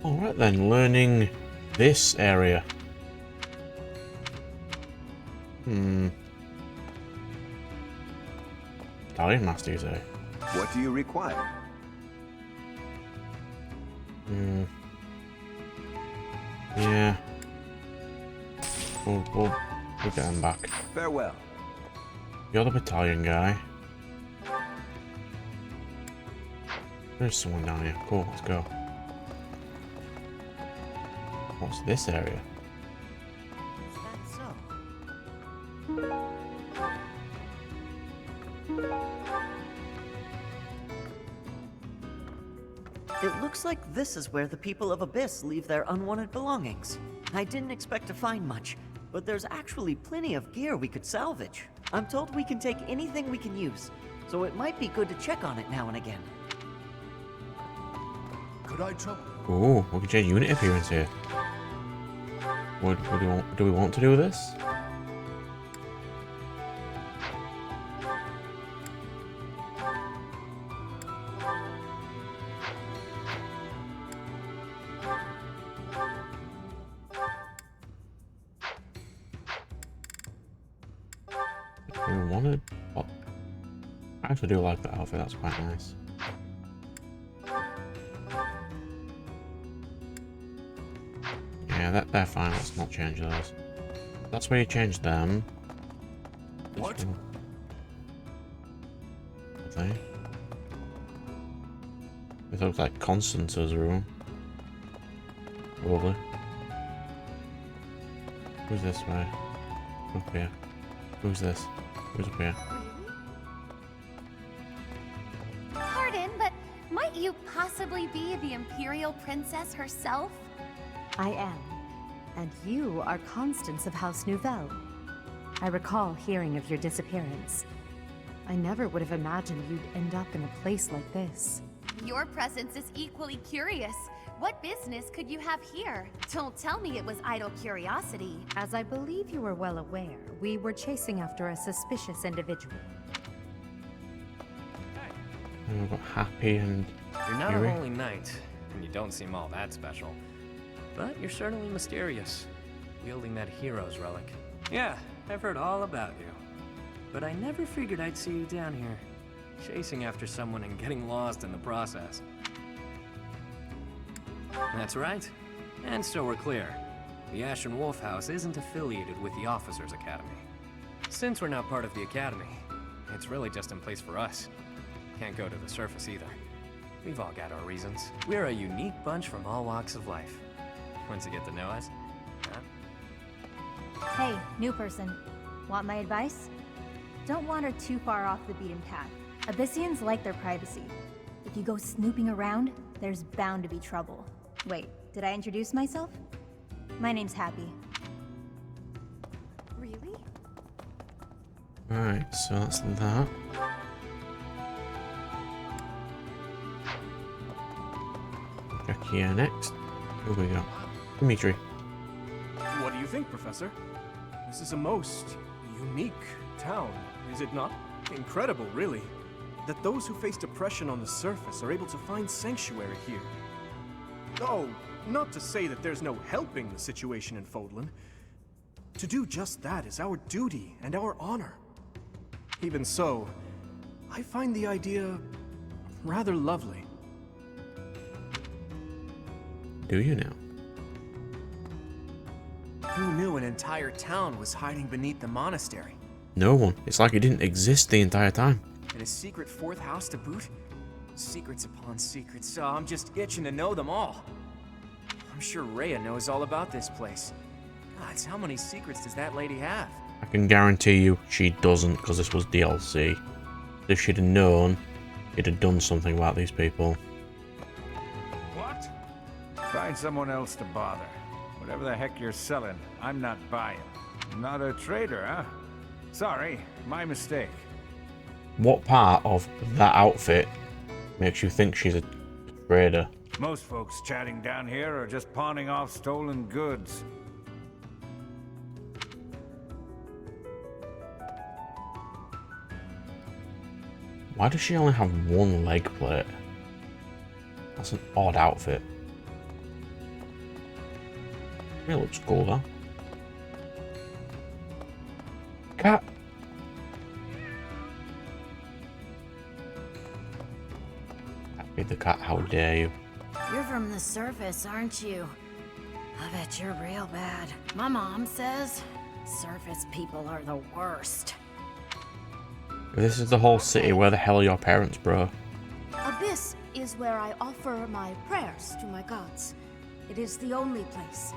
Alright then, learning this area. Battalion Master, you say? What do you require? Yeah. We'll get him back. Farewell. You're the battalion guy. There's someone down here. Cool, let's go. What's this area? Is that so? It looks like this is where the people of Abyss leave their unwanted belongings. I didn't expect to find much, but there's actually plenty of gear we could salvage. I'm told we can take anything we can use, so it might be good to check on it now and again. Could I trouble? Ooh, we can change unit appearance here. Do we want to do this? We wanted. Oh, I actually do like that outfit. That's quite nice. Yeah, they're fine. Let's not change those. That's where you change them. What? Okay. It looks like Constance's room. Probably. Who's this way? Up here. Who's this? Who's up here? Pardon, but might you possibly be the Imperial Princess herself? I am. And you are Constance of House Nouvelle. I recall hearing of your disappearance. I never would have imagined you'd end up in a place like this. Your presence is equally curious. What business could you have here? Don't tell me it was idle curiosity. As I believe you are well aware, we were chasing after a suspicious individual. And we've got Happy and You're not Yuri. a holy knight, and you don't seem all that special. But you're certainly mysterious, wielding that hero's relic. Yeah, I've heard all about you. But I never figured I'd see you down here, chasing after someone and getting lost in the process. That's right. And so we're clear. The Ashen Wolf House isn't affiliated with the Officers Academy. Since we're not part of the Academy, it's really just in place for us. Can't go to the surface either. We've all got our reasons. We're a unique bunch from all walks of life. Once you get to know us, huh? Hey, new person. Want my advice? Don't wander too far off the beaten path. Abyssians like their privacy. If you go snooping around, there's bound to be trouble. Wait, did I introduce myself? My name's Happy. Really? Alright, so that's that. Check here next. Who we got? Dimitri. What do you think, Professor? This is a most unique town, is it not? Incredible, really, that those who face depression on the surface are able to find sanctuary here. Oh, not to say that there's no helping the situation in Fodlan. To do just that is our duty and our honor. Even so, I find the idea rather lovely. Do you now? Who knew an entire town was hiding beneath the monastery? No one. It's like it didn't exist the entire time. And a secret fourth house to boot? Secrets upon secrets, so I'm just itching to know them all. I'm sure Rhea knows all about this place. Gods, how many secrets does that lady have? I can guarantee you she doesn't, because this was DLC. If she'd have known, she'd have done something about these people. What? Find someone else to bother. Whatever the heck you're selling, I'm not buying. Not a trader, huh? Sorry, my mistake. What part of that outfit makes you think she's a trader? Most folks chatting down here are just pawning off stolen goods. Why does she only have one leg plate? That's an odd outfit. It looks cool, though. Cat. Feed the cat, how dare you. You're from the surface, aren't you? I bet you're real bad. My mom says surface people are the worst. If this is the whole city, where the hell are your parents, bro? Abyss is where I offer my prayers to my gods. It is the only place.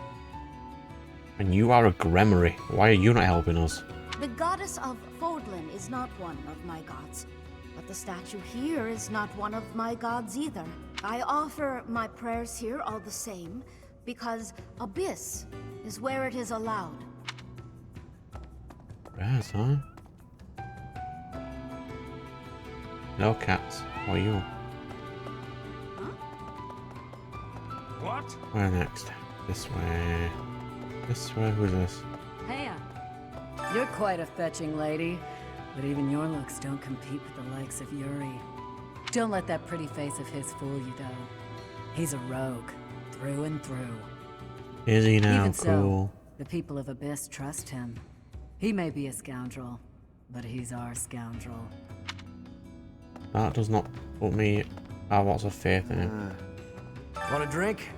And you are a Gremory. Why are you not helping us? The goddess of Fodlan is not one of my gods. But the statue here is not one of my gods either. I offer my prayers here all the same, because Abyss is where it is allowed. Yes, huh? No cats. How are you? What? Where next? This way. This way? Who's this? Hey, you're quite a fetching lady, but even your looks don't compete with the likes of Yuri. Don't let that pretty face of his fool you, though. He's a rogue, through and through. Is he now? Even Cool. so, the people of Abyss trust him. He may be a scoundrel, but he's our scoundrel. That does not put me have lots of faith in him. Want a drink?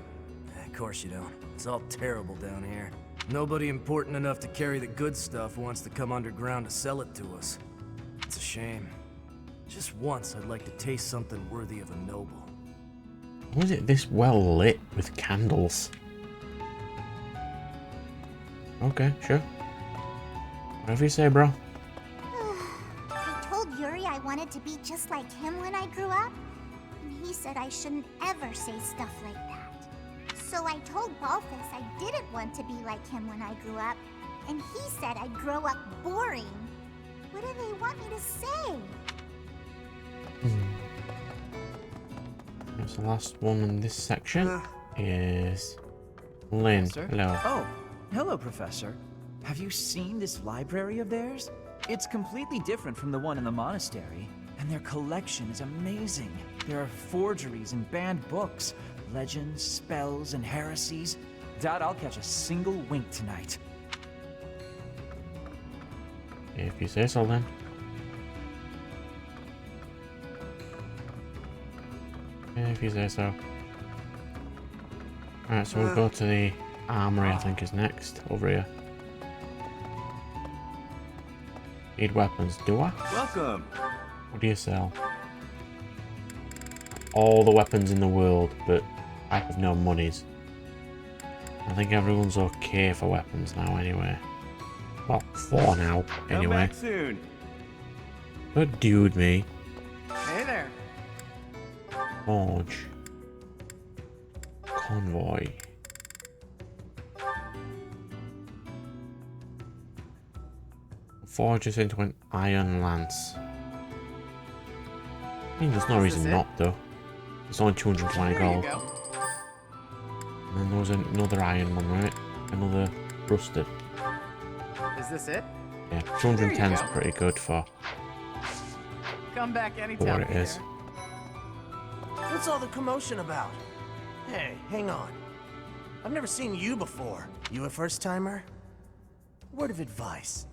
Of course you don't. It's all terrible down here. Nobody important enough to carry the good stuff wants to come underground to sell it to us. It's a shame. Just once I'd like to taste something worthy of a noble. Why is it this well lit with candles? Okay, sure. Whatever you say, bro. I told Yuri I wanted to be just like him when I grew up, and he said I shouldn't ever say stuff like that. So I told Balthus I didn't want to be like him when I grew up, and he said I'd grow up boring. What do they want me to say? That's the last one in this section. Is Lynn. Professor? Hello. Oh, hello, Professor. Have you seen this library of theirs? It's completely different from the one in the monastery, and their collection is amazing. There are forgeries and banned books, legends, spells, and heresies. Doubt I'll catch a single wink tonight. If you say so, then. If you say so. Alright, so we'll go to the armory, I think is next, over here. Need weapons, do I? Welcome. What do you sell? All the weapons in the world, but I have no monies. I think everyone's okay for weapons now anyway. Well, for now, anyway. Come back soon. Good dude, me. Hey there. Forge. Convoy. Forge us into an iron lance. I mean, there's no reason not, though. It's only 220 gold. And then there was another iron one, right? Another rusted. Is this it? Yeah, 210 is pretty good for Come back for anytime. what it is. What's all the commotion about? Hey, hang on. I've never seen you before. You a first-timer? Word of advice.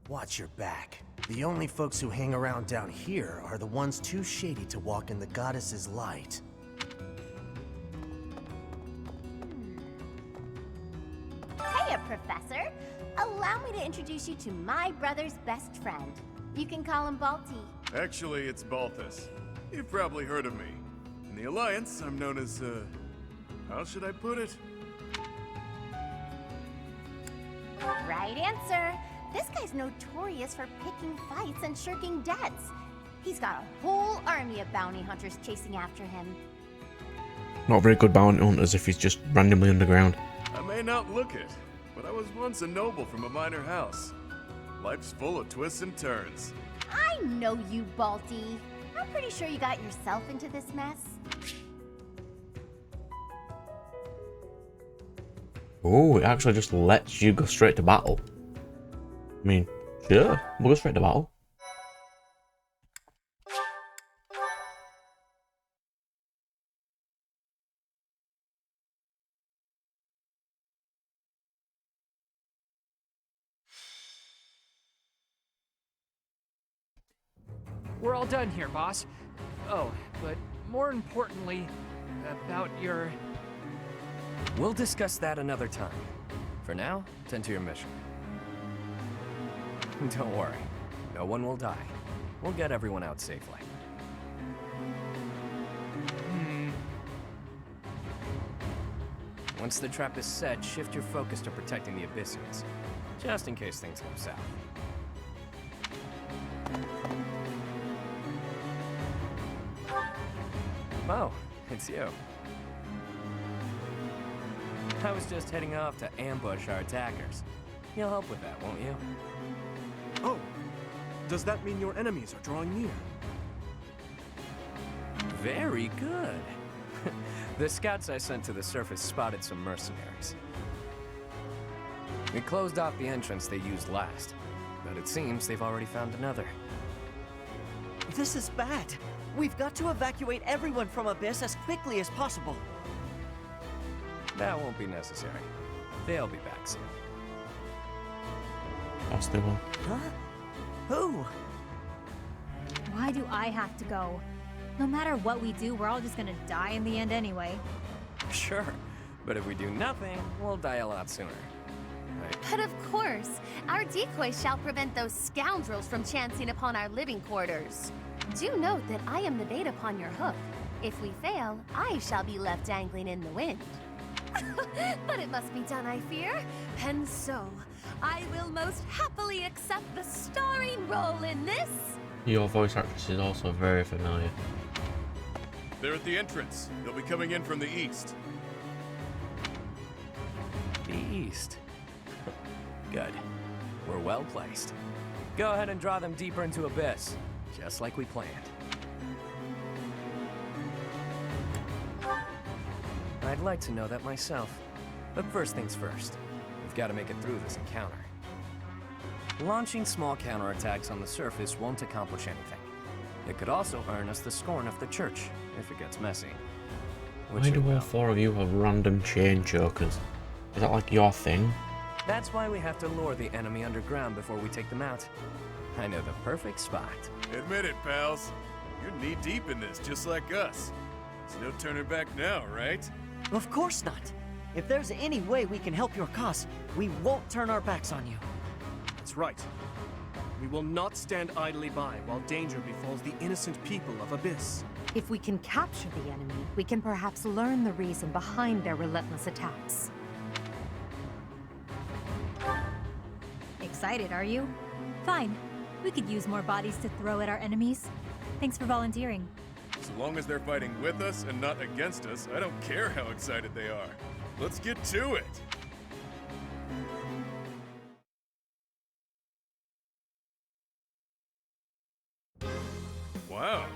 Watch your back. The only folks who hang around down here are the ones too shady to walk in the goddess's light. Hiya, Professor. Allow me to introduce you to my brother's best friend. You can call him Balti. Actually, it's Balthus. You've probably heard of me. In the Alliance, I'm known as, how should I put it? Right answer. This guy's notorious for picking fights and shirking debts. He's got a whole army of bounty hunters chasing after him. Not very good bounty hunters if he's just randomly underground. I may not look it, but I was once a noble from a minor house. Life's full of twists and turns. I know you, Balti. I'm pretty sure you got yourself into this mess. Oh, it actually just lets you go straight to battle. I mean, sure, we'll go straight to battle. we're all done here, boss. Oh, but more importantly, about your... We'll discuss that another time. For now, tend to your mission. Don't worry. No one will die. We'll get everyone out safely. Once the trap is set, shift your focus to protecting the Abyssians, just in case things go south. Oh, it's you. I was just heading off to ambush our attackers. You'll help with that, won't you? Oh, does that mean your enemies are drawing near? Very good. The scouts I sent to the surface spotted some mercenaries. We closed off the entrance they used last, but it seems they've already found another. This is bad. We've got to evacuate everyone from Abyss as quickly as possible. That won't be necessary. They'll be back soon. Yes, they will. Huh? Who? Why do I have to go? No matter what we do, we're all just gonna die in the end anyway. Sure, but if we do nothing, we'll die a lot sooner. Right? But of course, our decoy shall prevent those scoundrels from chancing upon our living quarters. Do note that I am the bait upon your hook. If we fail, I shall be left dangling in the wind. But it must be done, I fear. And so, I will most happily accept the starring role in this. Your voice actress is also very familiar. They're at the entrance. They'll be coming in from the east. The east. Good. We're well placed. Go ahead and draw them deeper into Abyss, just like we planned. I'd like to know that myself. But first things first. We've got to make it through this encounter. Launching small counterattacks on the surface won't accomplish anything. It could also earn us the scorn of the church, if it gets messy. Why do all four of you have random chain chokers? Is that like your thing? That's why we have to lure the enemy underground before we take them out. I know the perfect spot. Admit it, pals. You're knee-deep in this, just like us. There's no turning back now, right? Of course not. If there's any way we can help your cause, we won't turn our backs on you. That's right. We will not stand idly by while danger befalls the innocent people of Abyss. If we can capture the enemy, we can perhaps learn the reason behind their relentless attacks. Excited, are you? Fine. We could use more bodies to throw at our enemies. Thanks for volunteering. So long as they're fighting with us and not against us, I don't care how excited they are. Let's get to it! Wow,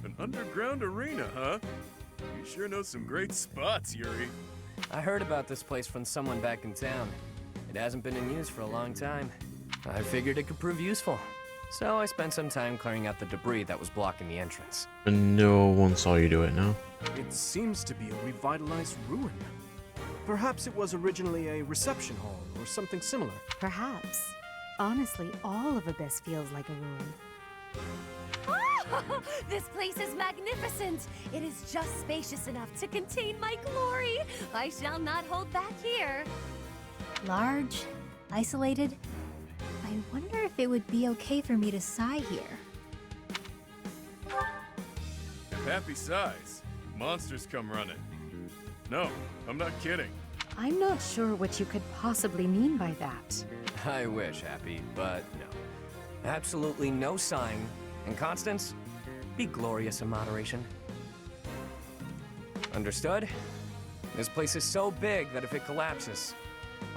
an underground arena, huh? You sure know some great spots, Yuri. I heard about this place from someone back in town. It hasn't been in use for a long time. I figured it could prove useful. So I spent some time clearing out the debris that was blocking the entrance. And no one saw you do it now. It seems to be a revitalized ruin. Perhaps it was originally a reception hall or something similar. Perhaps. Honestly, all of Abyss feels like a ruin. Oh, this place is magnificent. It is just spacious enough to contain my glory. I shall not hold back here. Large, isolated. I wonder if it would be okay for me to sigh here. If happy sighs, monsters come running. No, I'm not kidding. I'm not sure what you could possibly mean by that. I wish, Happy, but no. Absolutely no sign. And Constance, be glorious in moderation. Understood? This place is so big that if it collapses,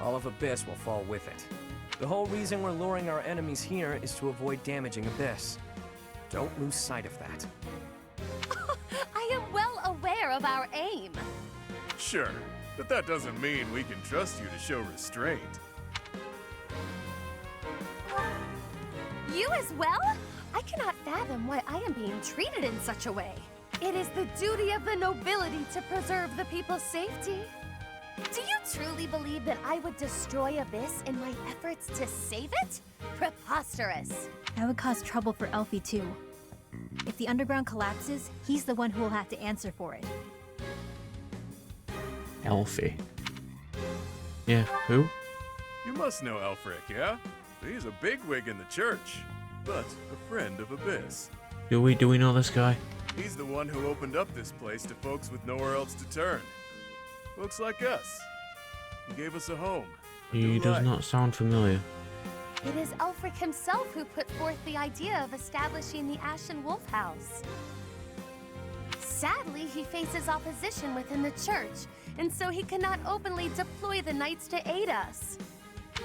all of Abyss will fall with it. The whole reason we're luring our enemies here is to avoid damaging Abyss. Don't lose sight of that. I am well aware of our aim. Sure, but that doesn't mean we can trust you to show restraint. You as well? I cannot fathom why I am being treated in such a way. It is the duty of the nobility to preserve the people's safety. Do you truly believe that I would destroy Abyss in my efforts to save it? Preposterous. That would cause trouble for Elfie too. If the underground collapses, he's the one who will have to answer for it. Elfie. Yeah, who? You must know Elfric, yeah? He's a bigwig in the church, but a friend of Abyss. Do we know this guy? He's the one who opened up this place to folks with nowhere else to turn. Folks like us. He gave us a home. He does not sound familiar. It is Elfric himself who put forth the idea of establishing the Ashen Wolf House. Sadly, he faces opposition within the church, and so he cannot openly deploy the knights to aid us.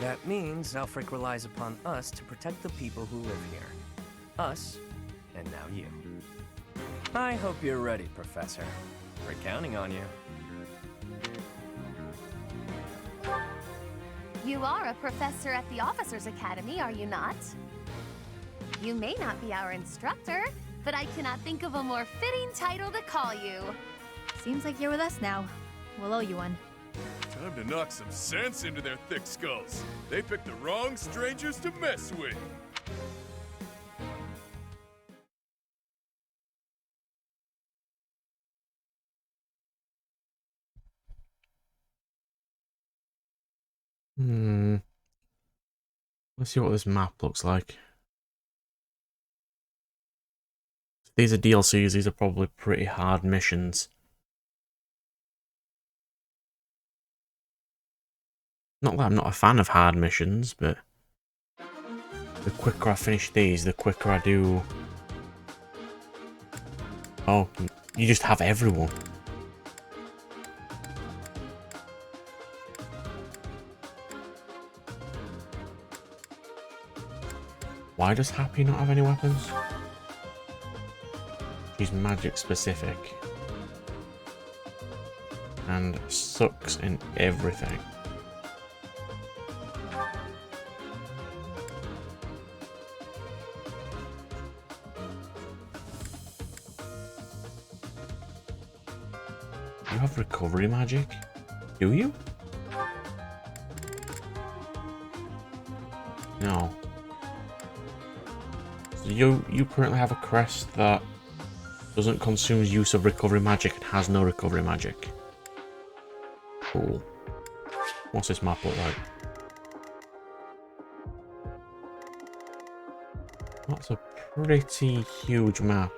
That means Elfric relies upon us to protect the people who live here. Us, and now you. I hope you're ready, Professor. We're counting on you. You are a professor at the Officers Academy, are you not? You may not be our instructor, but I cannot think of a more fitting title to call you. Seems like you're with us now. We'll owe you one. Time to knock some sense into their thick skulls. They picked the wrong strangers to mess with. Let's see what this map looks like. If these are DLCs, these are probably pretty hard missions. Not that I'm not a fan of hard missions, but the quicker I finish these, the quicker I do... Oh, you just have everyone. Why does Happy not have any weapons? She's magic specific. And sucks in everything. You have recovery magic? Do you? No. So you currently have a crest that doesn't consume use of recovery magic and has no recovery magic. Cool. What's this map look like? That's a pretty huge map.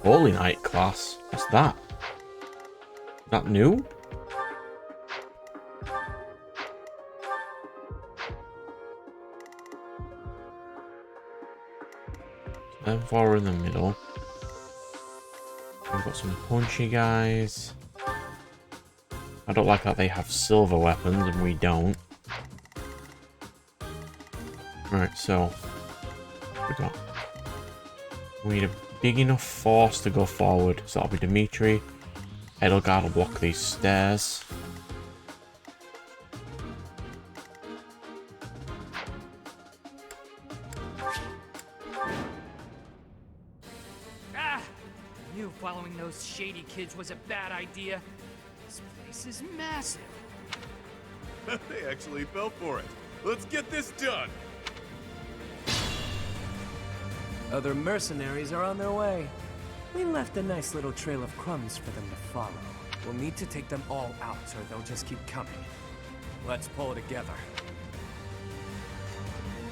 Holy Knight class. What's that? Is that new? Them four are in the middle. We've got some punchy guys. I don't like that they have silver weapons and we don't. Right, so we need a big enough force to go forward. So that'll be Dimitri. Edelgard will block these stairs. Following those shady kids was a bad idea. This place is massive. They actually fell for it. Let's get this done. Other mercenaries are on their way. We left a nice little trail of crumbs for them to follow. We'll need to take them all out, or they'll just keep coming. Let's pull it together.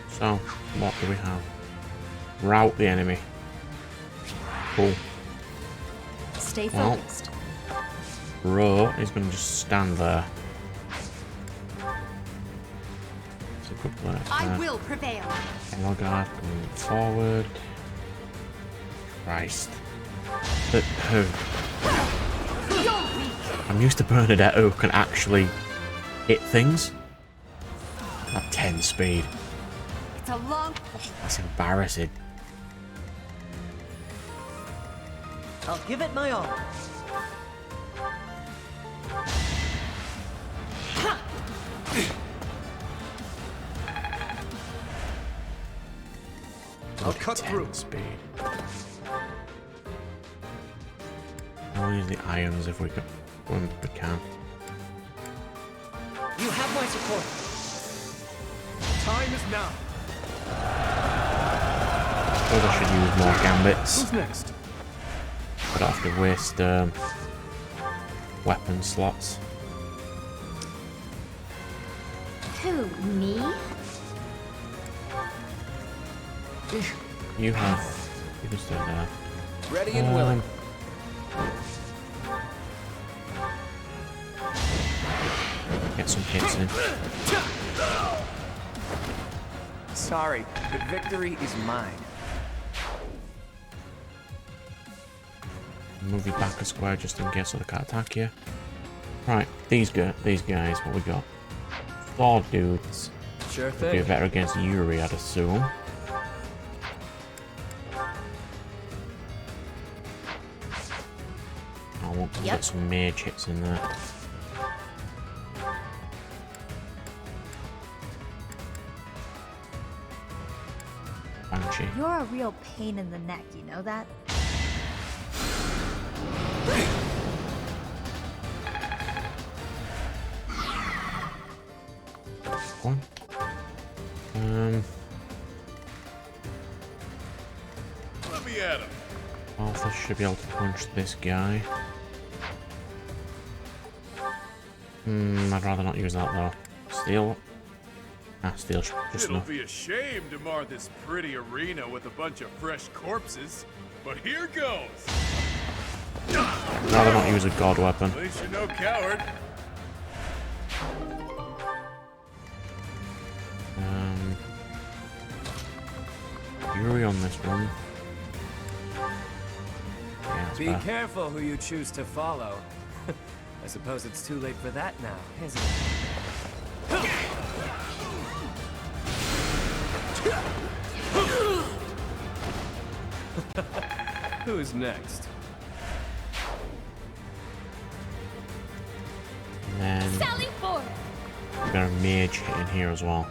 So, what do we have? Rout the enemy. Cool. Stay focused. Ro is going to just stand there. It's a good place. I will prevail. Edelgard going forward. Christ. But who? I'm used to Bernadette who can actually hit things. At 10 speed. It's a long... Oh, that's embarrassing. I'll give it my all. I'll cut through. Speed. I'll use the irons if we can. When we can. You have my support. Time is now. Suppose I should use more gambits. Who's next? But I have to waste weapon slots. Who, me? You have. You can stay there. Ready and willing. Get some hits in. Sorry, but victory is mine. Move you back a square just in case so they can't attack you. Right, these guys, what we got? 4 dudes. Sure Would be thing. better against Yuri, I'd assume. I want to get some mage hits in there. Banshee. You're a real pain in the neck, you know that? One. Let me at him. Arthur should be able to punch this guy. I'd rather not use that though. Steel. Steel just It'll enough. be a shame to mar this pretty arena with a bunch of fresh corpses, but here goes. I'd rather not use a god weapon. At least you're no coward. Yuri on this one. Yeah, that's Be better. careful who you choose to follow. I suppose it's too late for that now, isn't it? Who's next? And then Sally forth! we've got a mage hit in here as well.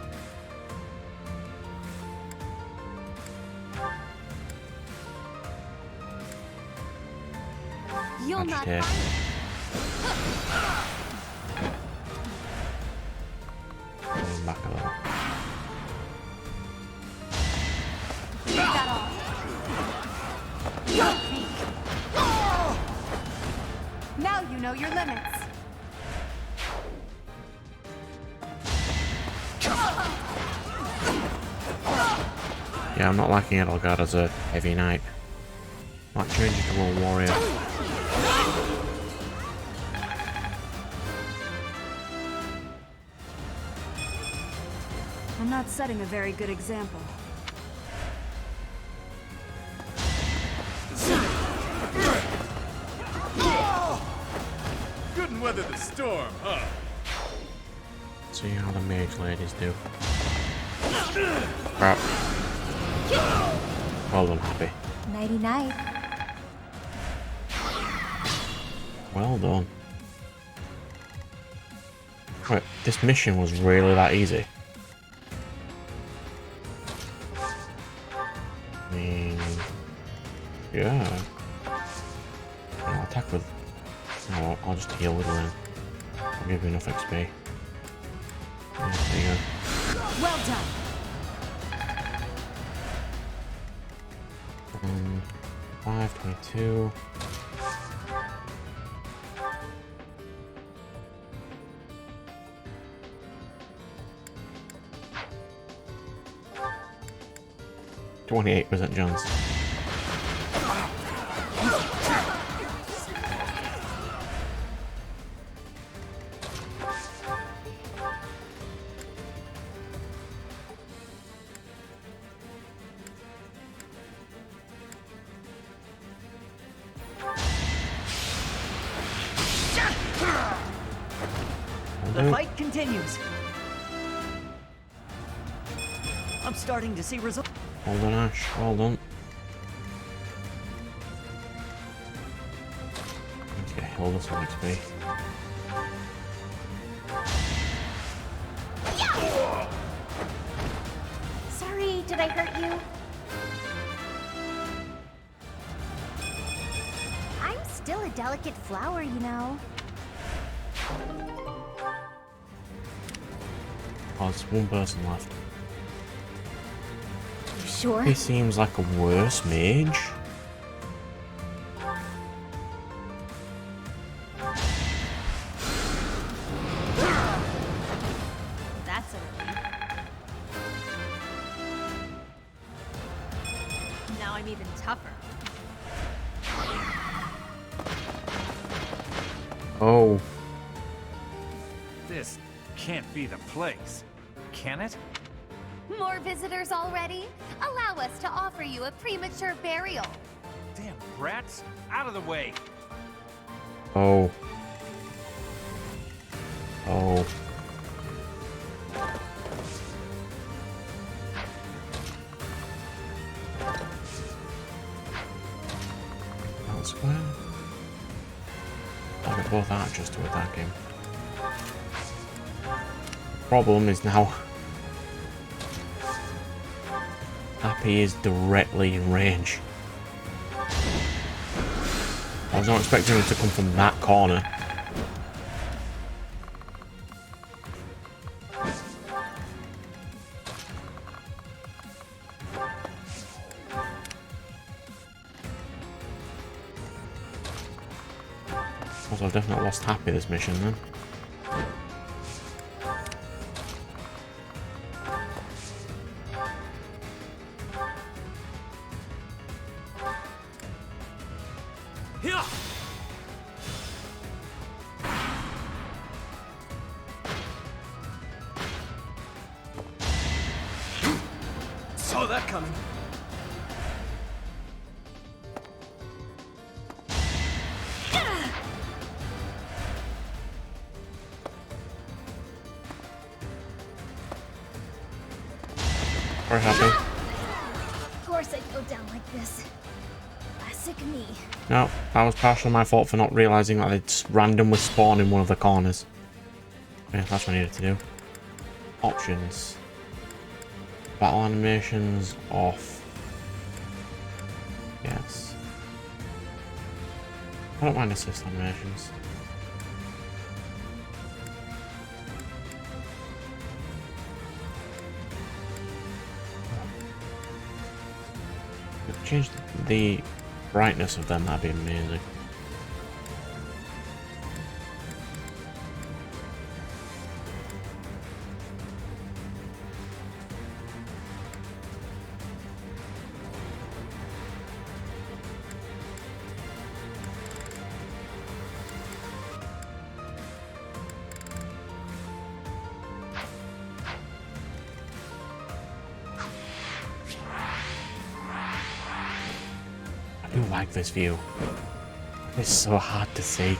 You'll not Agitate. find Going back a little. Now you know your limits. Yeah, I'm not liking Edelgard as a heavy knight. Might change it to a warrior. I'm not setting a very good example. Couldn't weather the storm, huh? See how the mage ladies do. Crap. Well done, Happy. Nighty night. Well done. Wait, this mission was really that easy? I mean... yeah. I'll attack with... no, I'll just heal with Lynn. I'll give you enough XP. Yeah, there you go. Well done. 522. %, Jones. The fight continues. I'm starting to see results. Well done, Ash. Well done. Let's get hold of some XP. Sorry, did I hurt you? I'm still a delicate flower, you know. Oh, there's one person left. sure? He seems like a worse mage. That's a relief. Now I'm even tougher. Oh. This can't be the place, can it? More visitors already? Allow us to offer you a premature burial. Damn rats! Out of the way! Oh. Oh. Elsewhere. I'll get both archers to attack him. Problem is now Happy is directly in range. I was not expecting him to come from that corner. Also, I've definitely lost Happy this mission then. Saw that coming. Very happy. Of course I'd go down like this. Classic me. No, that was partially my fault for not realising that they'd just randomly spawn in one of the corners. Yeah, that's what I needed to do. Options. Battle animations off. Yes. I don't mind assist animations. Change the brightness of them, that'd be amazing. I do like this view. It's so hard to see.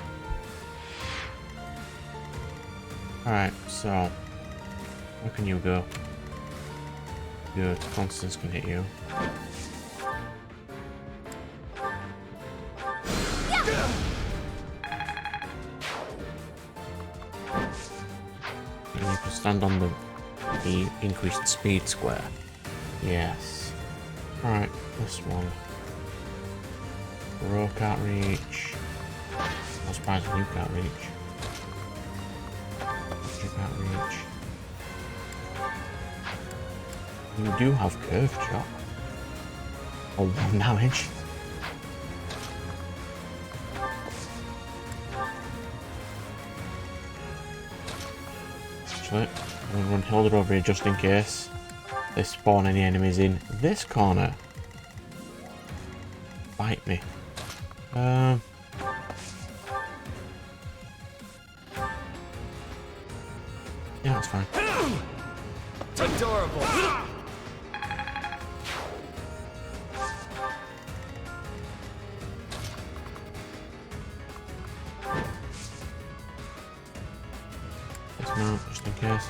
Alright, so where can you go? Good, Constance can hit you. And you can stand on the increased speed square. Yes. Alright, this one. Row can't reach. I'm surprised you can't reach. You can't reach. You do have curved shot. Oh, 1 damage. Actually, I'm going to run Hilda over here just in case they spawn any enemies in this corner. Bite me. Yeah, that's fine. It's adorable. Dismount just in case.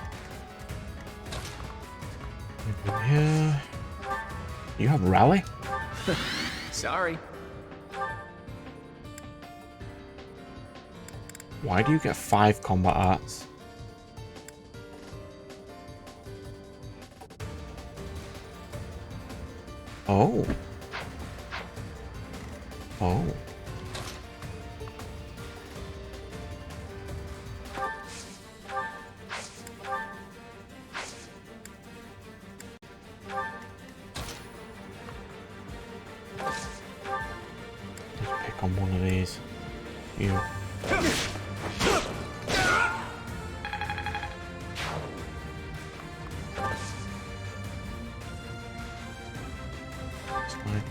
Over here. You have rally? Sorry. Why do you get 5 combat arts? Oh. Oh. on one of these. You. It's fine.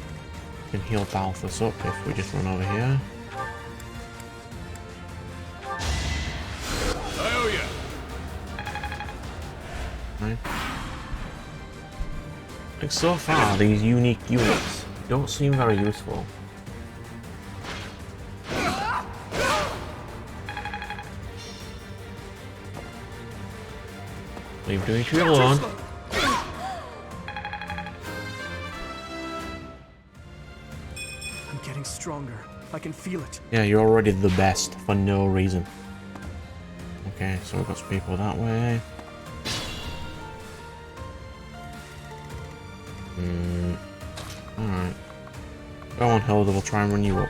We can heal Balthus up if we just run over here. Right. Like so far, these unique units don't seem very useful. Leave Dimitri alone. I'm getting stronger. I can feel it. Yeah, you're already the best for no reason. Okay, so we've got some people that way. Alright. Go on, Hilda, we'll try and run you up.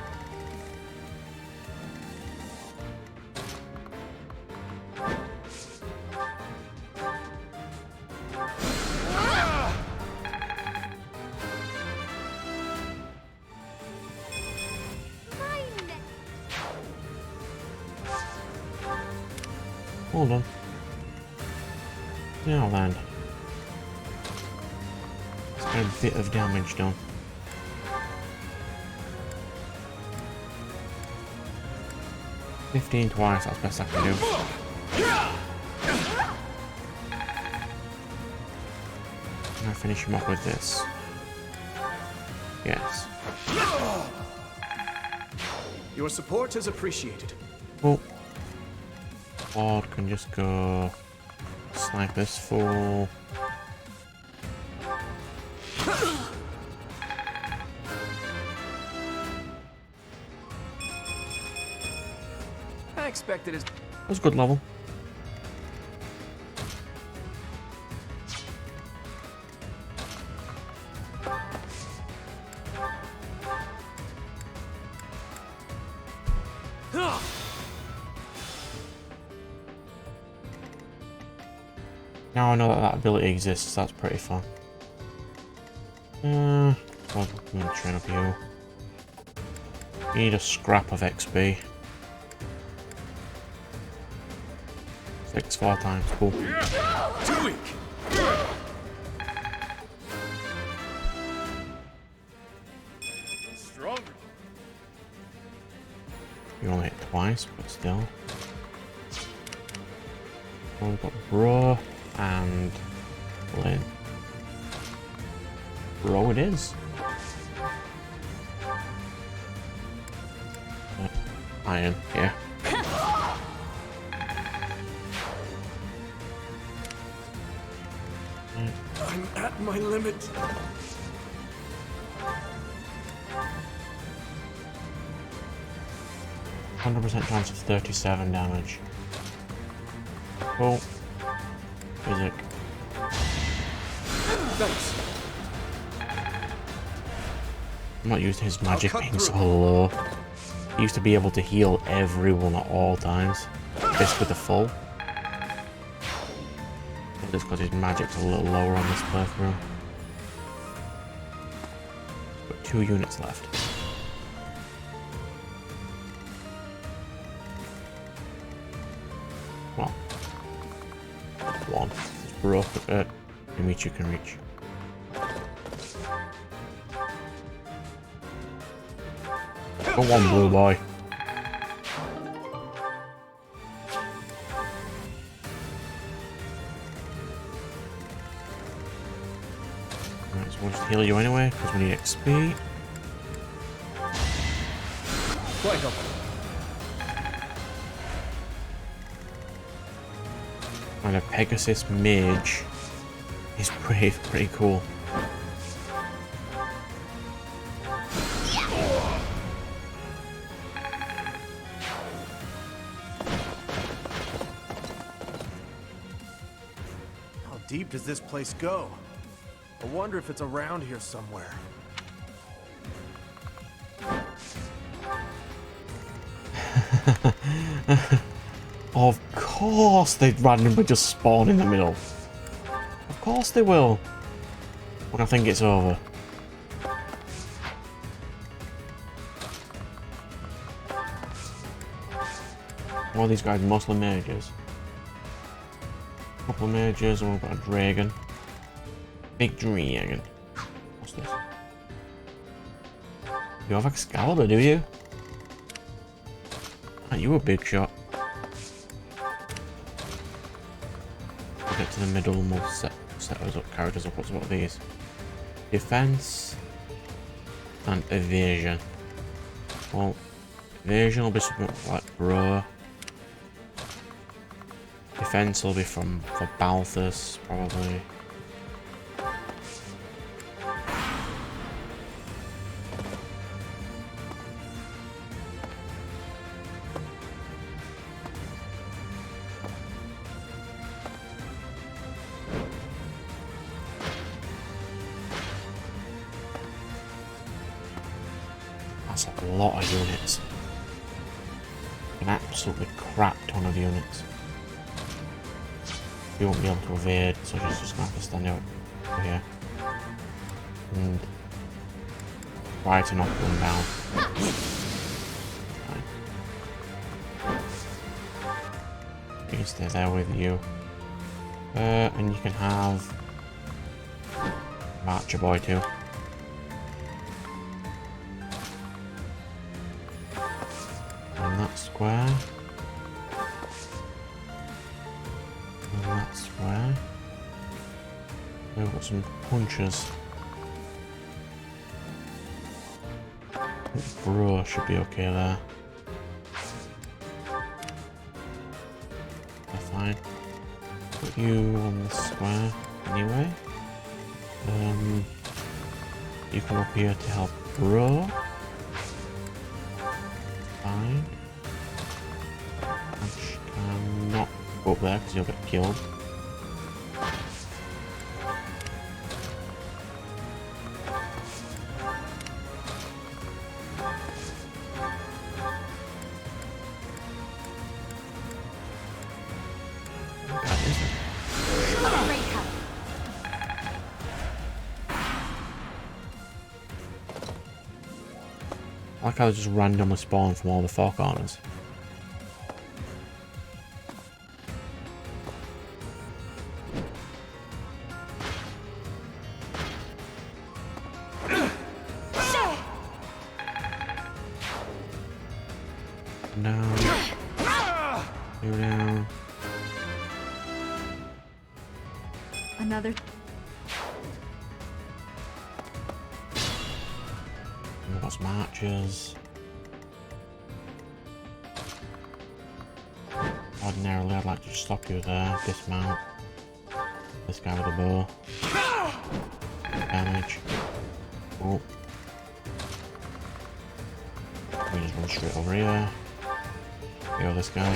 Hold on. Now then. Let's get a bit of damage done. $15 twice, that's the best I can do. Can I finish him off with this? Yes. Your support is appreciated. Oh. Lord can just go snipe this fool. I expected his... That was a good level. Now I know that that ability exists, that's pretty fun. Well, I'm gonna train up you. You need a scrap of XP. 4 times, cool. Too weak. Stronger. You only hit twice, but still. Oh, we've got Bro and Lynn. Bro it is. Iron, yeah. I'm at my limit. %100% chance of 37 damage. Cool. Physic. Thanks. I'm not used to his magic being so low. He used to be able to heal everyone at all times. This with a full. Just because his magic's a little lower on this playthrough. Got 2 units left. Well, 1. It's broke at Dimitri can reach. Go on, blue boy. Right, so we'll just heal you anyway, because we need XP. And a Pegasus Mage is pretty cool. How deep does this place go? I wonder if it's around here somewhere. Of course they'd randomly just spawn in the middle. Of course they will. When I think it's over. All these guys mostly mages. Couple of mages, and we've got a dragon. Big dragon. What's this? You have Excalibur, do you? Aren't you a big shot? We'll get to the middle and we'll set us up, characters up. What's what these? Defense and evasion. Well, evasion will be something like bro. Defense will be for Balthus, probably. That's a lot of units. An absolutely crap ton of units. You won't be able to evade, so just gonna have to stand out over here and try to knock them down. Fine. You can stay there with you, and you can have Marcher Boy too. And that square. That's where we've got some punches. Bro should be okay there. They're fine. Put you on the square anyway. You come up here to help Bro. Fine. Ash cannot go up there because you'll get killed. I like how they just randomly spawn from all the four corners. Down. Go down. Another. We've got some archers. Ordinarily, I'd like to just stop you there. Dismount. This guy with a bow. Damage. Oh. We just run straight over here. Kill this guy.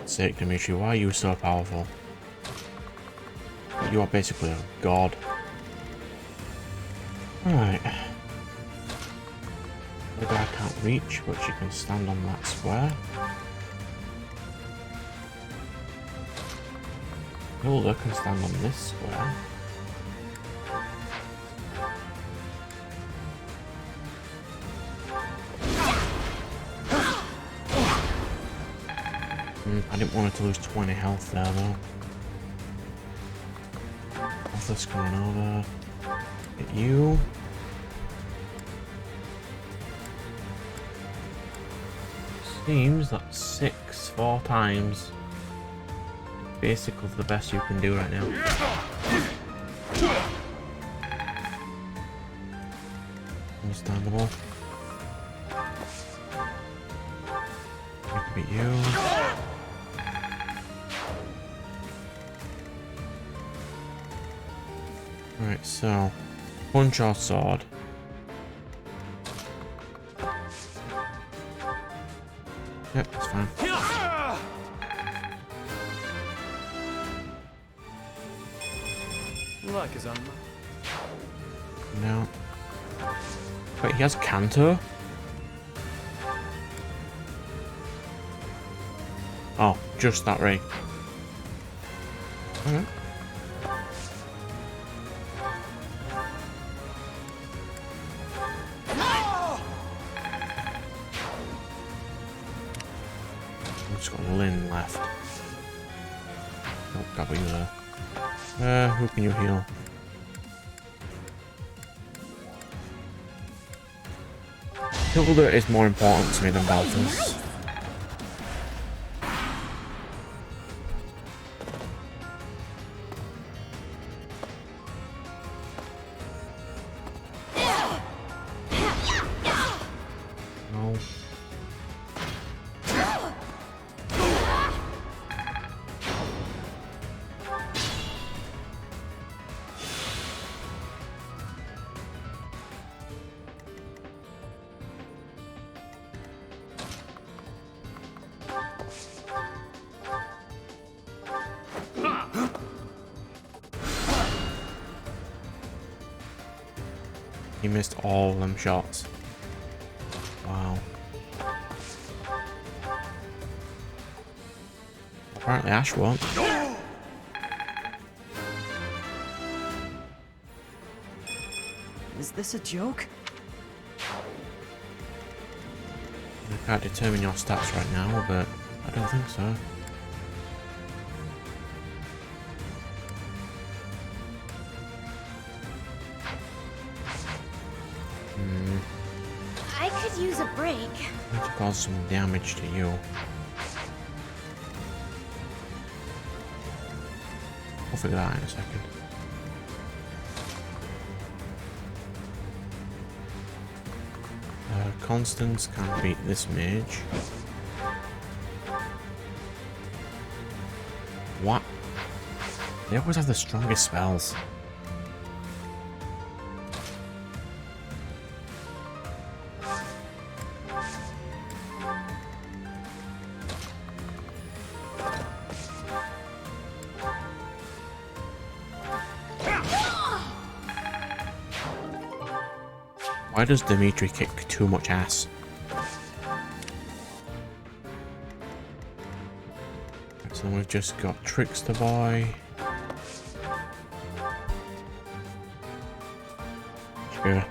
Sake, Dimitri, why are you so powerful? You are basically a god. Alright. The guy can't reach, but she can stand on that square. Hilda can stand on this square. I didn't want her to lose 20 health there though. What's this coming over? Hit you. Seems that 6 4 times basically the best you can do right now. Understandable. I can beat you. Right, so punch or sword. Yep, that's fine. Luck is on my... No. Wait, he has Canto? Oh, just that ray. Okay. left. Nope, got you there. Who can you heal? Hilda is more important to me than Balthus. No. He missed all them shots. Wow. Apparently Ash won't. Is this a joke? I can't determine your stats right now, but I don't think so. I could use a break. Need to cause some damage to you. We'll figure that out in a second. Constance can't beat this mage. What? They always have the strongest spells. Why does Dimitri kick too much ass? So then we've just got Trickster Boy. Sure.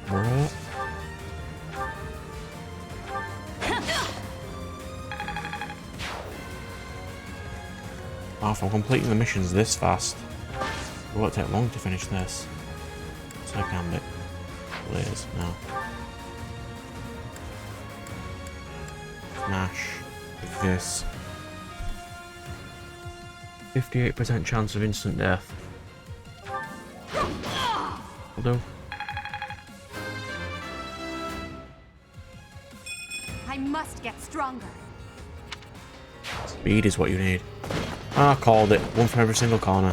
Bro. Wow, if I'm completing the missions this fast, it won't take long to finish this. So I can bit. Layers, no. Smash. With this. 58% chance of instant death. Will do. I must get stronger. Speed is what you need. I called it. One for every single corner.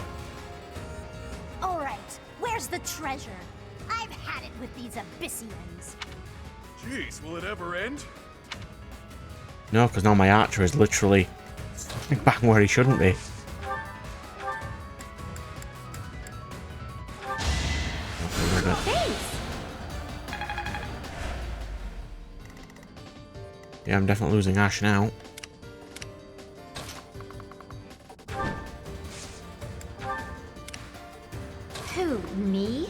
Alright, where's the treasure? I've had it with these Abyssians. Jeez, will it ever end? No, because now my archer is literally back where he shouldn't be. Yeah, I'm definitely losing Ashen out. Who, me?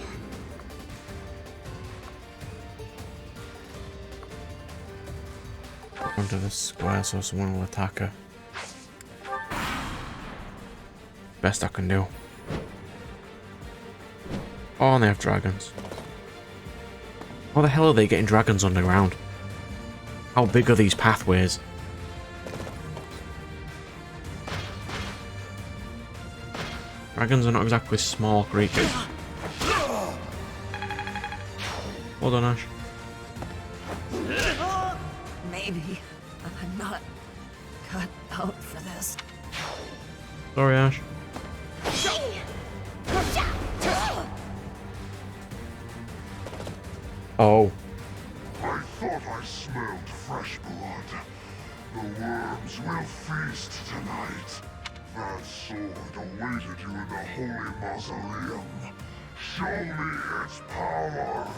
Onto this square so someone will attack her. Best I can do. Oh, and they have dragons. How the hell are they getting dragons underground? How big are these pathways? Dragons are not exactly small creatures. Well done, Ash. Maybe. I'm not cut out for this. Sorry, Ash. Oh. I thought I smelled fresh blood. The worms will feast tonight. That sword awaited you in the holy mausoleum. Show me its power.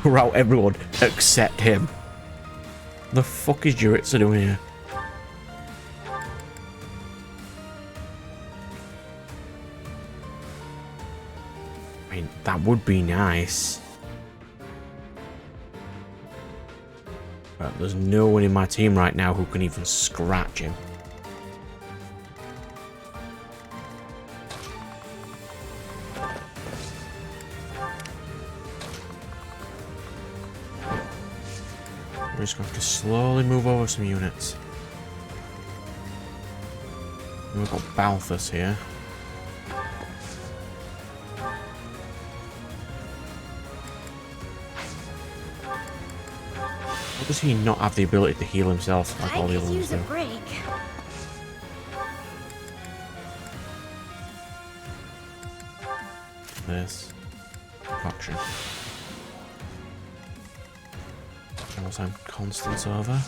Route everyone except him. The fuck is Juritsa doing here? That would be nice. But there's no one in my team right now who can even scratch him. We're just going to have to slowly move over some units. And we've got Balthus here. Or does he not have the ability to heal himself like all the other ones do? This faction. Time Constance over.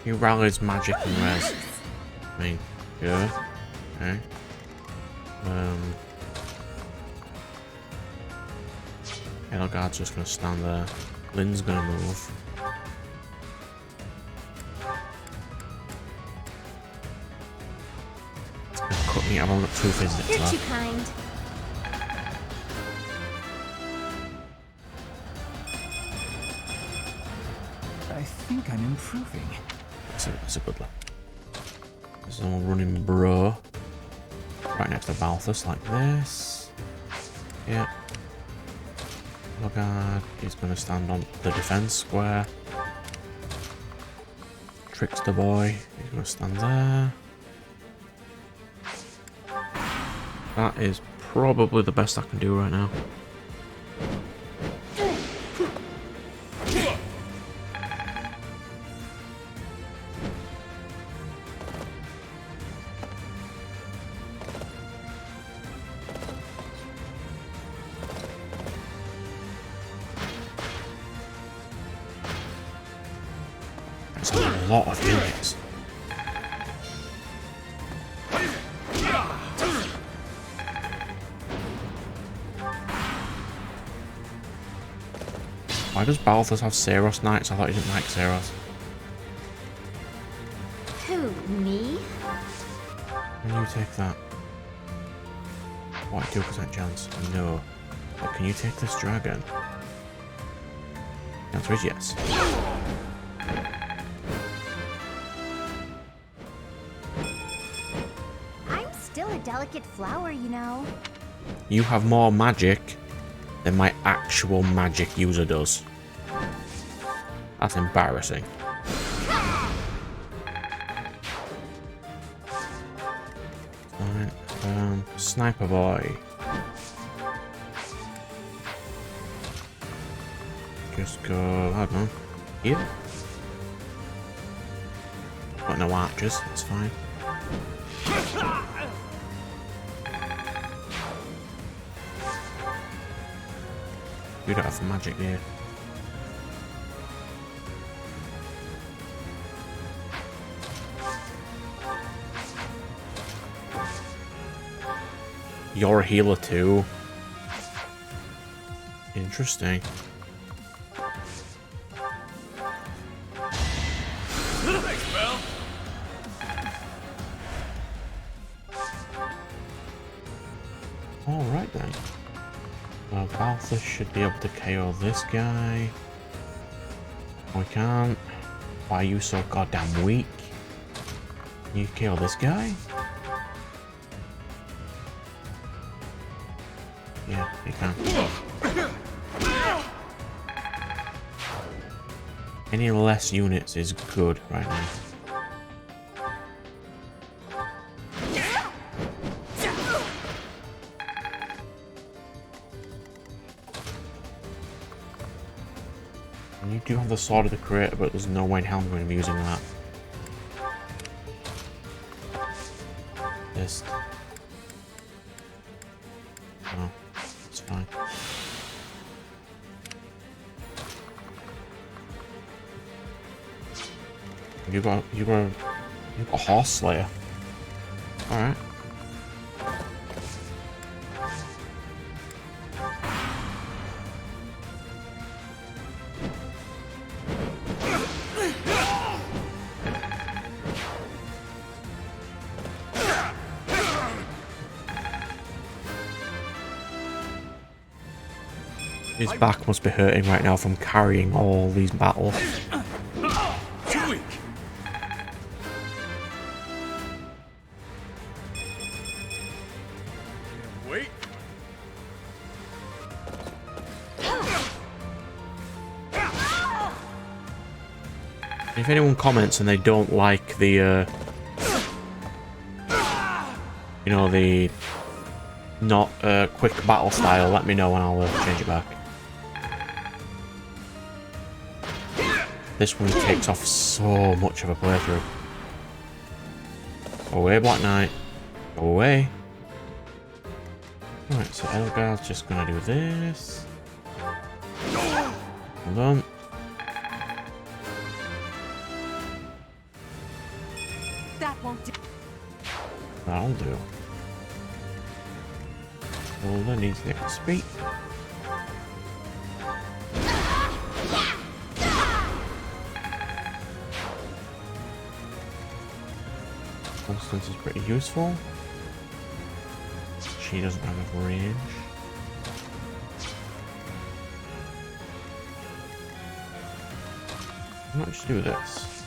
He rallies magic and res. I mean, yeah. Okay. Edelgard's just gonna stand there. Lynn's gonna move. It's gonna cut me. I've only got 2 visits You're left. too kind. I think I'm improving. That's a good one. There's a running bro right next to Balthus like this. Yeah. Logard is going to stand on the defense square. Trickster boy is going to stand there. That is probably the best I can do right now. That's a lot of units. Why does Balthus have Saros Knights? I thought he didn't like Saros. Who, me? Can you take that? What, 2% chance? No. But can you take this dragon? The answer is yes. I'm still a delicate flower, you know. You have more magic than my actual magic user does. That's embarrassing. Fine. Sniper boy. Just go, I don't know, here? Got no archers, that's fine. You don't have magic here. You're a healer too. Interesting. Thanks, pal. Alright then. Well, Balthus should be able to KO this guy. I can't. Why are you so goddamn weak? Can you KO this guy? Yeah, you can. Any less units is good right now. And you do have the Sword of the Creator, but there's no way in hell I'm going to be using that. This. Oh, it's fine. You got a Horse Slayer. All right. His back must be hurting right now from carrying all these battles. Too weak. Wait. If anyone comments and they don't like the, you know, the not quick battle style, let me know and I'll change it back. This one takes off so much of a playthrough. Go away, Black Knight. Go away. Alright, so Elgar's just gonna do this. Hold on. That won't do. That'll do. Golden needs the XP. Constance is pretty useful. She doesn't have enough range. Why not just do this?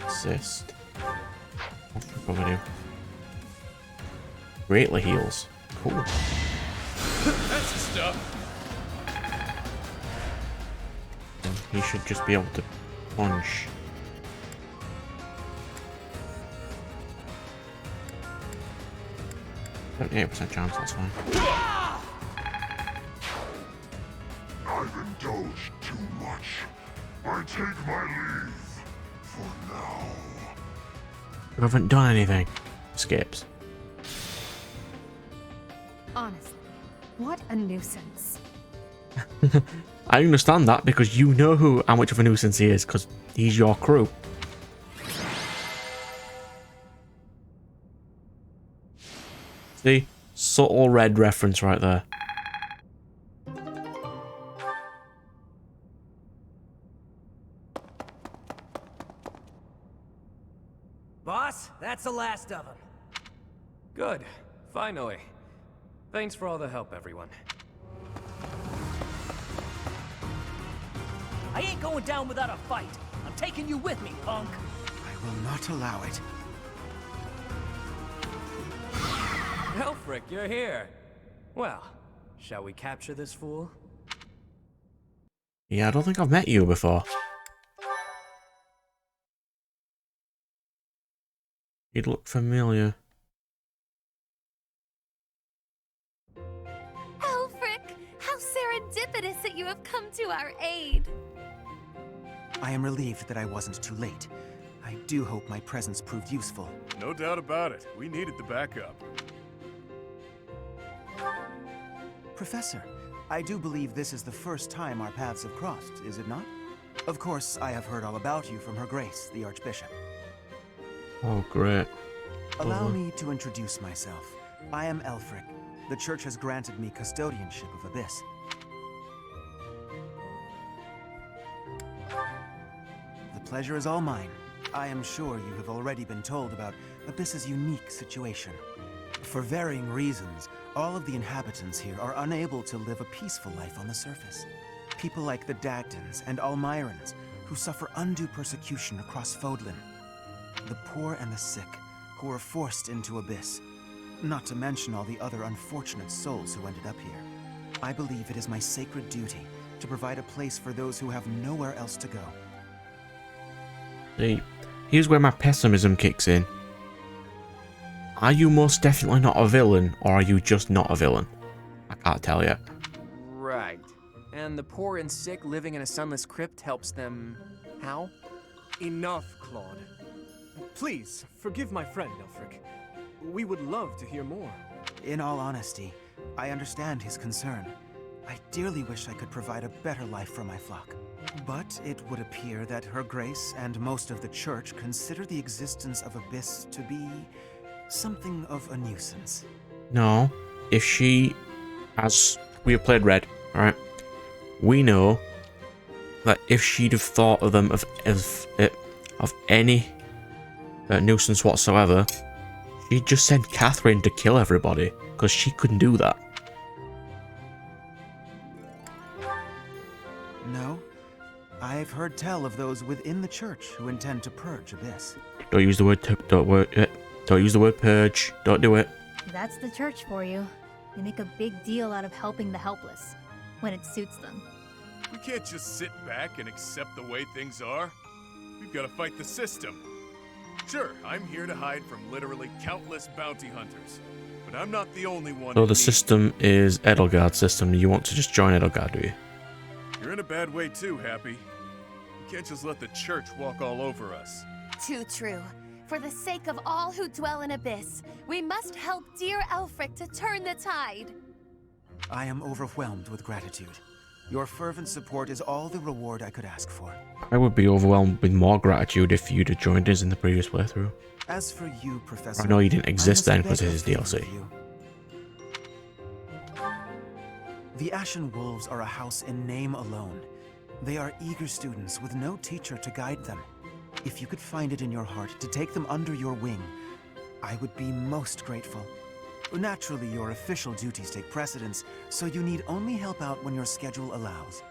Assist. What's we gonna do? Greatly heals. Cool. That's the stuff. And he should just be able to punch. Got an 8% chance, that's fine. I've indulged too much. I take my leave for now. We haven't done anything. Skips. Honestly, what a nuisance. I understand that because you know how much of a nuisance he is because he's your crew. See? Subtle red reference right there. Boss, that's the last of them. Good. Finally. Thanks for all the help, everyone. I ain't going down without a fight. I'm taking you with me, punk. I will not allow it. Elfric, you're here. Well, shall we capture this fool? Yeah, I don't think I've met you before. You'd look familiar. Elfric, how serendipitous that you have come to our aid. I am relieved that I wasn't too late. I do hope my presence proved useful. No doubt about it. We needed the backup. Professor, I do believe this is the first time our paths have crossed, is it not? Of course, I have heard all about you from Her Grace, the Archbishop. Oh, great. Allow me to introduce myself. I am Elfric. The Church has granted me custodianship of Abyss. The pleasure is all mine. I am sure you have already been told about Abyss's unique situation. For varying reasons, all of the inhabitants here are unable to live a peaceful life on the surface. People like the Dagdans and Almirans, who suffer undue persecution across Fodlan. The poor and the sick, who are forced into Abyss. Not to mention all the other unfortunate souls who ended up here. I believe it is my sacred duty to provide a place for those who have nowhere else to go. See, here's where my pessimism kicks in. Are you most definitely not a villain, or are you just not a villain? I can't tell yet. Right. And the poor and sick living in a sunless crypt helps them... how? Enough, Claude. Please, forgive my friend, Elfric. We would love to hear more. In all honesty, I understand his concern. I dearly wish I could provide a better life for my flock. But it would appear that Her Grace and most of the Church consider the existence of Abyss to be something of a nuisance. No, if she, as we have played Red, alright, we know that if she'd have thought of them of any nuisance whatsoever, she'd just send Catherine to kill everybody, because she couldn't do that. No. I've heard tell of those within the church who intend to purge Abyss. Don't use the word don't use the word purge. Don't do it. That's the church for you. They make a big deal out of helping the helpless, when it suits them. We can't just sit back and accept the way things are. We've got to fight the system. Sure, I'm here to hide from literally countless bounty hunters, but I'm not the only one. So the system is Edelgard's system. You want to just join Edelgard, do you? You're in a bad way too, Happy. We can't just let the church walk all over us. Too true. For the sake of all who dwell in Abyss, we must help dear Alfric to turn the tide. I am overwhelmed with gratitude. Your fervent support is all the reward I could ask for. I would be overwhelmed with more gratitude if you'd have joined us in the previous playthrough. As for you, Professor, I know you didn't exist then because this is DLC. The Ashen Wolves are a house in name alone. They are eager students with no teacher to guide them. If you could find it in your heart to take them under your wing, I would be most grateful. Naturally, your official duties take precedence, so you need only help out when your schedule allows.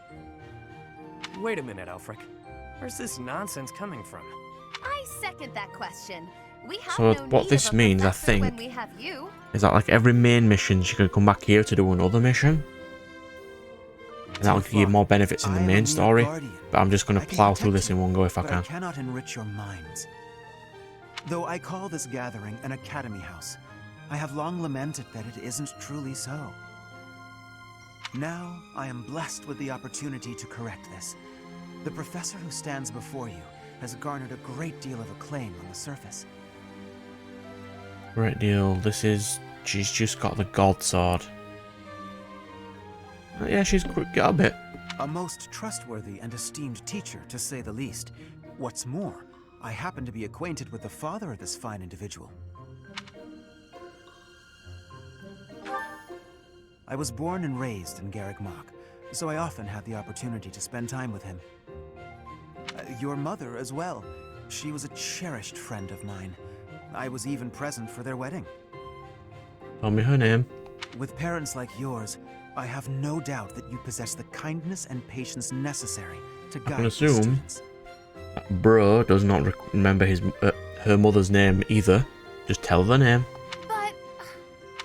Wait a minute, Alfric. Where's this nonsense coming from? I second that question. We have So no what need this of a means, I professor when think, we have you. is that like every main mission, she can come back here to do another mission. And that'll give you more benefits in the main story. But I'm just going to plow through this in one go if I but can. I cannot enrich your minds. Though I call this gathering an academy house, I have long lamented that it isn't truly so. Now, I am blessed with the opportunity to correct this. The professor who stands before you has garnered a great deal of acclaim on the surface. Great deal. This is... she's just got the god sword. Yeah, she's got a bit. A most trustworthy and esteemed teacher, to say the least. What's more, I happen to be acquainted with the father of this fine individual. I was born and raised in Garreg Mach, so I often had the opportunity to spend time with him. Your mother as well. She was a cherished friend of mine. I was even present for their wedding. Tell me her name. With parents like yours, I have no doubt that you possess the kindness and patience necessary to guide I can your assume students. that bro does not remember his her mother's name either. Just tell her the name. But...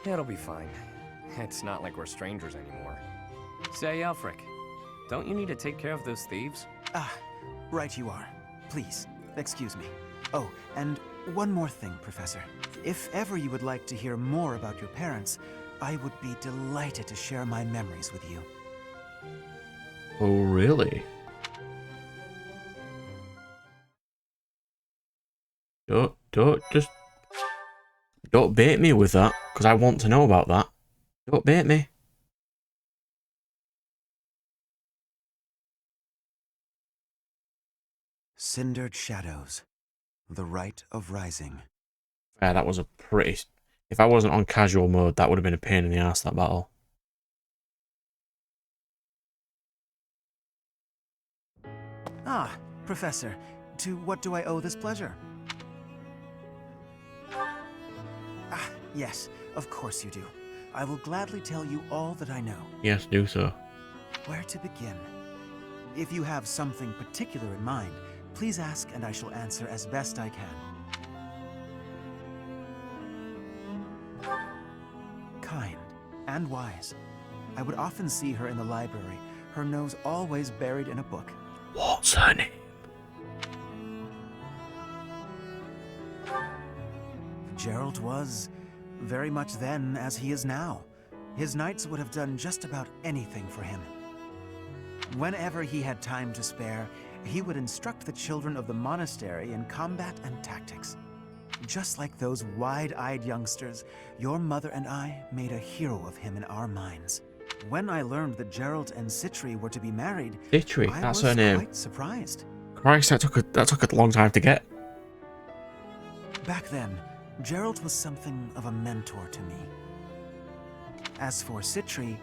It'll be fine. It's not like we're strangers anymore. Say, Alfric, don't you need to take care of those thieves? Ah, right you are. Please, excuse me. Oh, and one more thing, Professor. If ever you would like to hear more about your parents, I would be delighted to share my memories with you. Oh, really? Don't bait me with that, because I want to know about that. Don't bait me. Cindered Shadows. The Rite of Rising. Yeah, that was a pretty... If I wasn't on casual mode, that would have been a pain in the ass, that battle. Ah, Professor. To what do I owe this pleasure? Ah, yes, of course you do. I will gladly tell you all that I know. Yes, do so. Where to begin? If you have something particular in mind, please ask and I shall answer as best I can. Kind and wise. I would often see her in the library, her nose always buried in a book. What's her name? Gerald was very much then as he is now. His knights would have done just about anything for him. Whenever he had time to spare, he would instruct the children of the monastery in combat and tactics. Just like those wide-eyed youngsters, your mother and I made a hero of him in our minds. When I learned that Gerald and Citri were to be married, Citri, I that's was her name. quite surprised. Christ, that took a long time to get. Back then, Gerald was something of a mentor to me. As for Citri,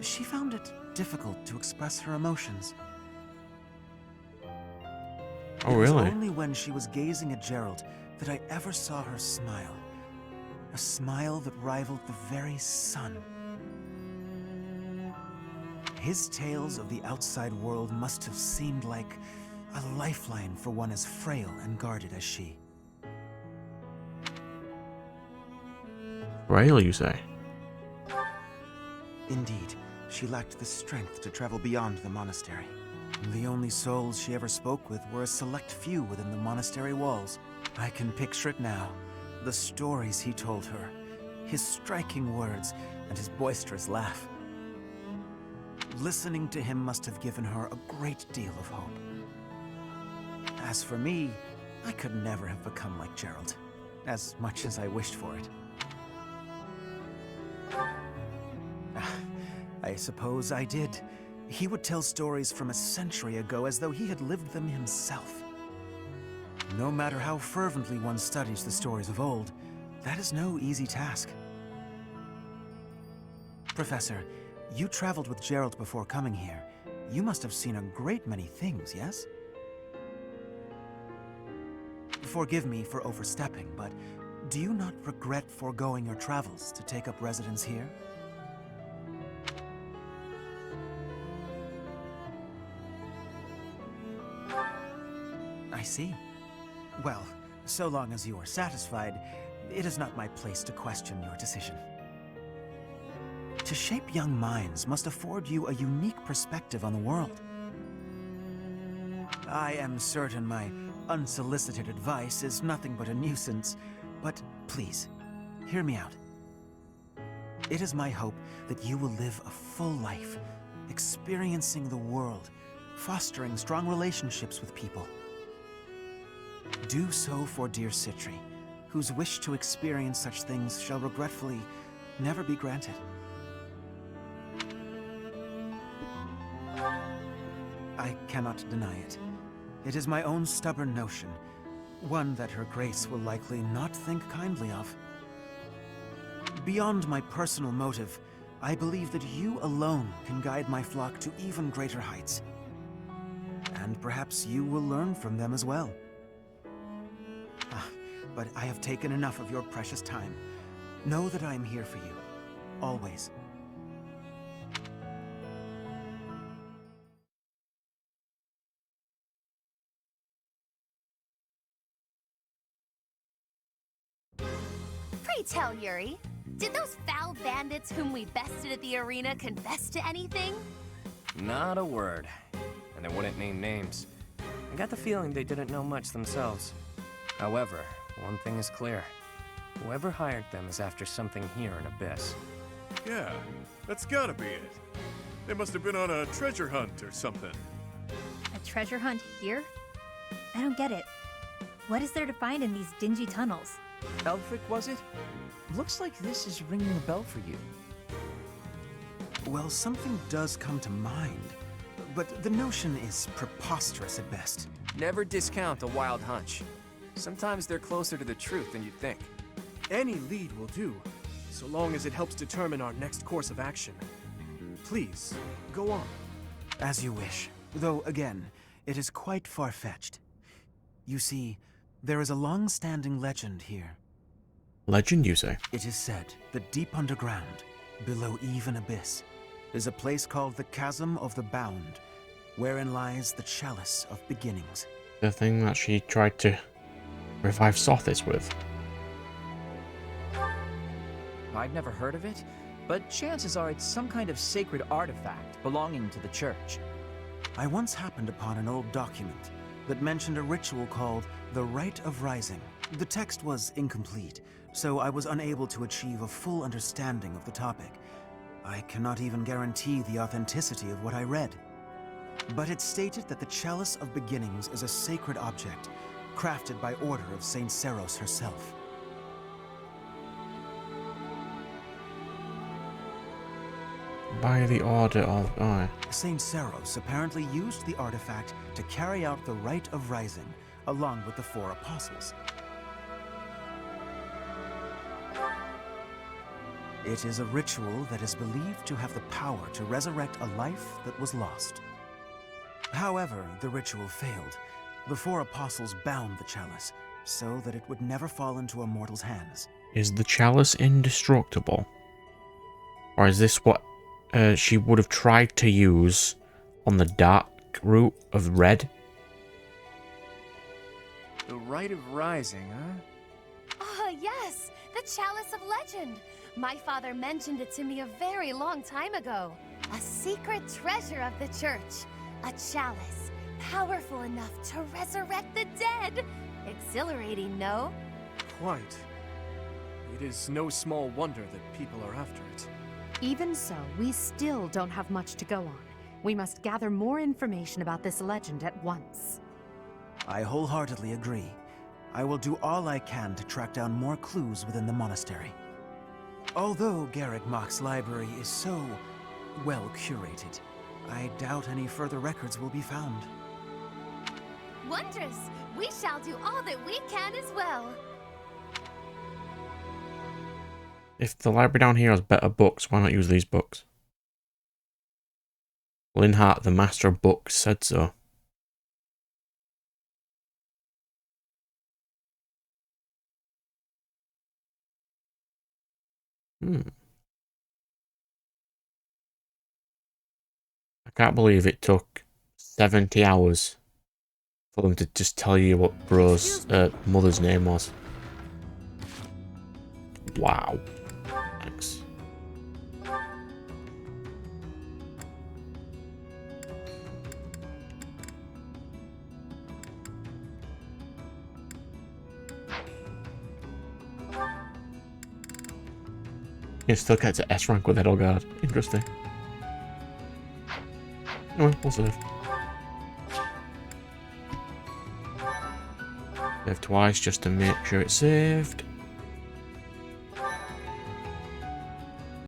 she found it difficult to express her emotions. Oh, It was really? only when she was gazing at Gerald that I ever saw her smile. A smile that rivaled the very sun. His tales of the outside world must have seemed like a lifeline for one as frail and guarded as she. Frail, you say? Indeed, she lacked the strength to travel beyond the monastery. The only souls she ever spoke with were a select few within the monastery walls. I can picture it now. The stories he told her, his striking words, and his boisterous laugh. Listening to him must have given her a great deal of hope. As for me, I could never have become like Gerald, as much as I wished for it. I suppose I did. He would tell stories from a century ago as though he had lived them himself. No matter how fervently one studies the stories of old, that is no easy task. Professor, you traveled with Gerald before coming here. You must have seen a great many things, yes? Forgive me for overstepping, but do you not regret foregoing your travels to take up residence here? I see. Well, so long as you are satisfied, it is not my place to question your decision. To shape young minds must afford you a unique perspective on the world. I am certain my unsolicited advice is nothing but a nuisance, but please, hear me out. It is my hope that you will live a full life, experiencing the world, fostering strong relationships with people. Do so for dear Citri, whose wish to experience such things shall regretfully never be granted. I cannot deny it. It is my own stubborn notion, one that Her Grace will likely not think kindly of. Beyond my personal motive, I believe that you alone can guide my flock to even greater heights. And perhaps you will learn from them as well. But I have taken enough of your precious time. Know that I am here for you, always. Pray tell, Yuri, did those foul bandits whom we bested at the arena confess to anything? Not a word. And they wouldn't name names. I got the feeling they didn't know much themselves. However, one thing is clear. Whoever hired them is after something here in Abyss. Yeah, that's gotta be it. They must have been on a treasure hunt or something. A treasure hunt here? I don't get it. What is there to find in these dingy tunnels? Elfric, was it? Looks like this is ringing a bell for you. Well, something does come to mind, but the notion is preposterous at best. Never discount a wild hunch. Sometimes they're closer to the truth than you'd think. Any lead will do, so long as it helps determine our next course of action. Please, go on. As you wish. Though, again, it is quite far-fetched. You see, there is a long-standing legend here. Legend, you say? It is said that deep underground, below even Abyss, is a place called the Chasm of the Bound, wherein lies the Chalice of Beginnings. The thing that she tried to revive Sothis with. I've never heard of it, but chances are it's some kind of sacred artifact belonging to the church. I once happened upon an old document that mentioned a ritual called the Rite of Rising. The text was incomplete, so I was unable to achieve a full understanding of the topic. I cannot even guarantee the authenticity of what I read. But it stated that the Chalice of Beginnings is a sacred object, crafted by order of Saint Seros herself. By the order of... Oh. Saint Seros apparently used the artifact to carry out the Rite of Rising, along with the 4 apostles. It is a ritual that is believed to have the power to resurrect a life that was lost. However, the ritual failed. The 4 apostles bound the chalice, so that it would never fall into a mortal's hands. Is the chalice indestructible? Or is this what she would have tried to use on the dark route of red. The Rite of Rising, huh? Ah, yes! The Chalice of Legend! My father mentioned it to me a very long time ago. A secret treasure of the church. A chalice, powerful enough to resurrect the dead. Exhilarating, no? Quite. It is no small wonder that people are after it. Even so, we still don't have much to go on. We must gather more information about this legend at once. I wholeheartedly agree. I will do all I can to track down more clues within the monastery. Although Garreg Mach's library is so well curated, I doubt any further records will be found. Wondrous! We shall do all that we can as well. If the library down here has better books, why not use these books? Linhart, the master of books, said so. I can't believe it took 70 hours for them to just tell you what Bro's mother's name was. Wow. Thanks. You still get to S rank with Edelgard. Interesting. Anyway, we'll save. Save twice just to make sure it's saved.